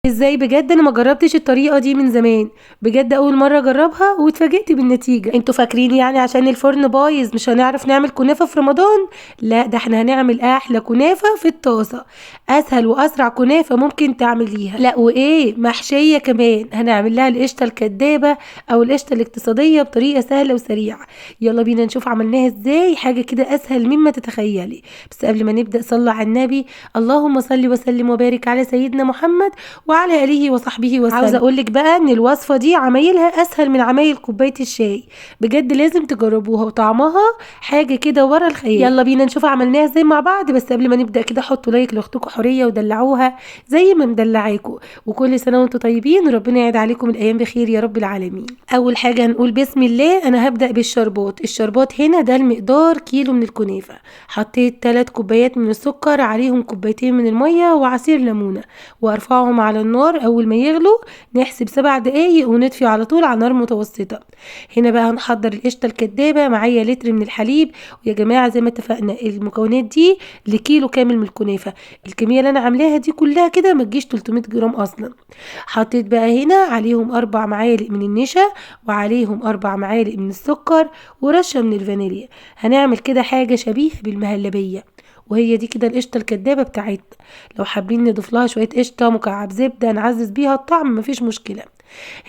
ازاي بجد؟ انا ما جربتش الطريقه دي من زمان، بجد اول مره اجربها واتفاجئت بالنتيجه. انتوا فاكرين يعني عشان الفرن بايظ مش هنعرف نعمل كنافه في رمضان؟ لا، ده احنا هنعمل احلى كنافه في الطاسه، اسهل واسرع كنافه ممكن تعمليها. لا وايه، محشيه كمان، هنعمل لها القشطه الكدابه او القشطه الاقتصاديه بطريقه سهله وسريعه. يلا بينا نشوف عملناها ازاي، حاجه كده اسهل مما تتخيلي. بس قبل ما نبدا صلوا على النبي، اللهم صل وسلم وبارك على سيدنا محمد وعلى آله وصحبه وسلم. عاوزه اقولك بقى ان الوصفه دي عمايلها اسهل من عمايل كوبايه الشاي، بجد لازم تجربوها وطعمها حاجه كده ورا الخيال. يلا بينا نشوف عملناها ازاي مع بعض. بس قبل ما نبدا كده حطوا لايك لاختكم حوريه ودلعوها زي ما مدلعاكم، وكل سنه وانتم طيبين وربنا يعيد عليكم الايام بخير يا رب العالمين. اول حاجه هنقول بسم الله. انا هبدا بالشربات. الشربات هنا ده المقدار كيلو من الكنافه. حطيت 3 كوبايات من السكر، عليهم كوبايتين من الميه وعصير ليمونه، وارفعهم على النار. اول ما يغلوا نحسب 7 دقايق ونطفي على طول على نار متوسطه. هنا بقى هنحضر القشطه الكدابه. معايا لتر من الحليب، ويا جماعه زي ما اتفقنا المكونات دي لكيلو كامل من الكنافه. الكميه اللي انا عاملاها دي كلها كده ما تجيش 300 جرام اصلا. حطيت بقى هنا عليهم 4 معالق من النشا، وعليهم 4 معالق من السكر، ورشه من الفانيليا. هنعمل كده حاجه شبيهه بالمهلبيه، وهي دي كده القشطه الكدابه بتاعتنا. لو حابين نضيف لها شويه قشطه مكعب زبده نعزز بيها الطعم مفيش مشكله.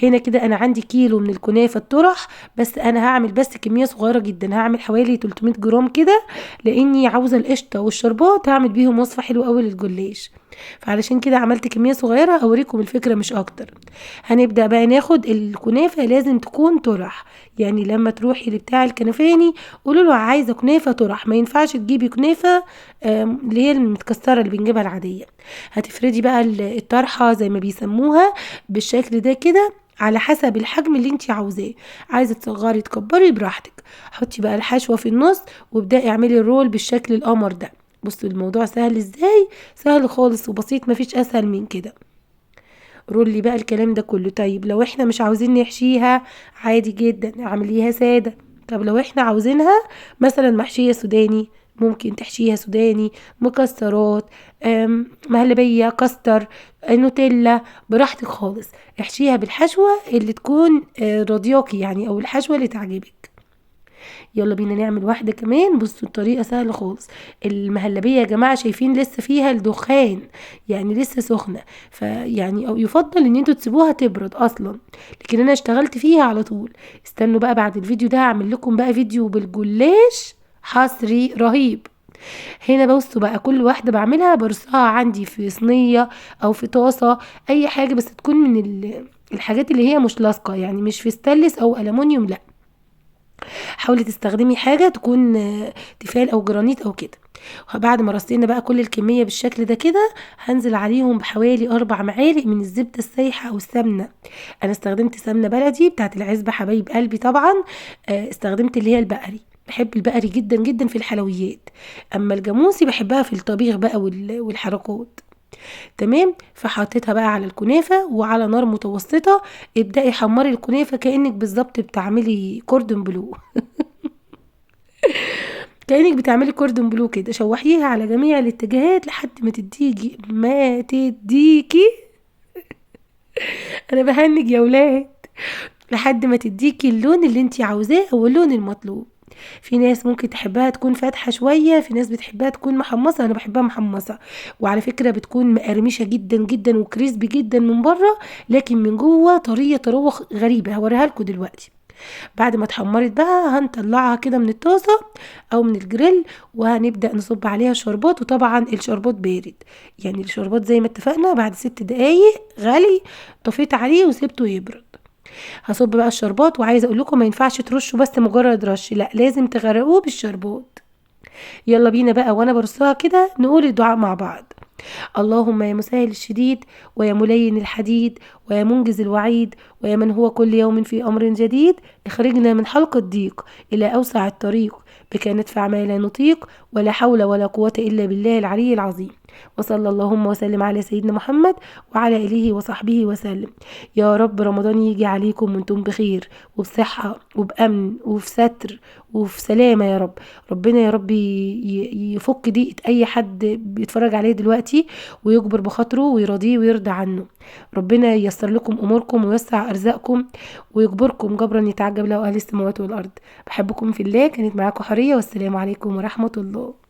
هنا كده انا عندي كيلو من الكنافه الطرح، بس انا هعمل بس كميه صغيره جدا، هعمل حوالي 300 جرام كده، لاني عاوزه القشطه والشربات هعمل بيهم وصفه حلوه قوي للجلاش، فعلشان كده عملت كميه صغيره اوريكم الفكره مش اكتر. هنبدا بقى ناخد الكنافه، لازم تكون طرح. يعني لما تروحي لبتاع الكنفاني قولوا له عايزه كنافه طرح، ما ينفعش تجيبي كنافه اللي هي المتكسره اللي بنجيبها العاديه. هتفردي بقى الطرحه زي ما بيسموها بالشكل ده كده على حسب الحجم اللي انت عاوزاه. عايزه تصغري تكبري براحتك. حطي بقى الحشوه في النص وابداي اعملي الرول بالشكل القمر ده. بصوا الموضوع سهل ازاي، سهل خالص وبسيط، مفيش اسهل من كده. رولي بقى الكلام ده كله. طيب لو احنا مش عاوزين نحشيها عادي جدا اعمليها ساده. طب لو احنا عاوزينها مثلا محشيه سوداني، ممكن تحشيها سوداني، مكسرات، مهلبيه، كاستر، نوتيلا، براحتك خالص. احشيها بالحشوه اللي تكون راضياكي يعني، او الحشوه اللي تعجبك. يلا بينا نعمل واحدة كمان. بصوا الطريقة سهلة خالص. المهلبية يا جماعة شايفين لسه فيها الدخان، يعني لسه سخنة، فيعني او يفضل ان انتوا تسيبوها تبرد اصلا، لكن انا اشتغلت فيها على طول. استنوا بقى بعد الفيديو ده هعمل لكم بقى فيديو بالجلاش حصري رهيب. هنا بصوا بقى كل واحدة بعملها برصها عندي في صينية او في طاسة، اي حاجة بس تكون من الحاجات اللي هي مش لاصقة، يعني مش في ستانلس او ألمونيوم، لا، حاولي تستخدمي حاجة تكون تيفال او جرانيت او كده. بعد ما رصينا بقى كل الكمية بالشكل ده كده، هنزل عليهم بحوالي 4 معالق من الزبدة السايحة او السمنة. انا استخدمت سمنة بلدي بتاعت العزبة حبايب قلبي طبعا. استخدمت اللي هي البقري، بحب البقري جدا جدا في الحلويات، اما الجاموسي بحبها في الطبيخ بقى والحركات. تمام، فحطيتها بقى على الكنافة وعلى نار متوسطة. ابدأي حمري الكنافة كأنك بالظبط بتعملي كوردون بلو كأنك بتعملي كوردون بلو كده. شوحيها على جميع الاتجاهات لحد ما تديكي انا بهنج يا ولاد، لحد ما تديكي اللون اللي انتي عاوزاه او اللون المطلوب. في ناس ممكن تحبها تكون فاتحة شوية، في ناس بتحبها تكون محمصة، انا بحبها محمصة. وعلى فكرة بتكون مقرمشة جدا جدا وكريسبي جدا من بره، لكن من جوه طرية تروخ غريبة، هوريها لكم دلوقتي. بعد ما اتحمرت بقى هنطلعها كده من الطاسة او من الجريل، وهنبدأ نصب عليها شربات. وطبعا الشربات بارد، يعني الشربات زي ما اتفقنا بعد 6 دقايق غلي طفيت عليه وسبته يبرد. هصب بقى الشربات، وعايزه اقول لكم ما ينفعش ترشوا بس مجرد رش، لا لازم تغرقوه بالشربات. يلا بينا بقى وانا برصها كده نقول الدعاء مع بعض. اللهم يا مسهل الشديد، ويا ملين الحديد، ويا منجز الوعيد، ويا من هو كل يوم في أمر جديد، اخرجنا من حلق الضيق إلى أوسع الطريق، بك ندفع ما لا نطيق، ولا حول ولا قوة إلا بالله العلي العظيم. وصلى اللهم وسلم على سيدنا محمد وعلى آله وصحبه وسلم. يا رب رمضان يجي عليكم وانتم بخير وبصحة وبأمن وفي ستر وفي سلامة يا رب. ربنا يا رب يفك ضيقة أي حد بيتفرج عليه دلوقتي ويجبر بخاطره ويرضيه ويرضى عنه. ربنا ييسر لكم أموركم ويوسع أرزاقكم ويجبركم جبرا يتعجب له أهل السماوات والأرض. بحبكم في الله. كانت معاكم حورية، والسلام عليكم ورحمة الله.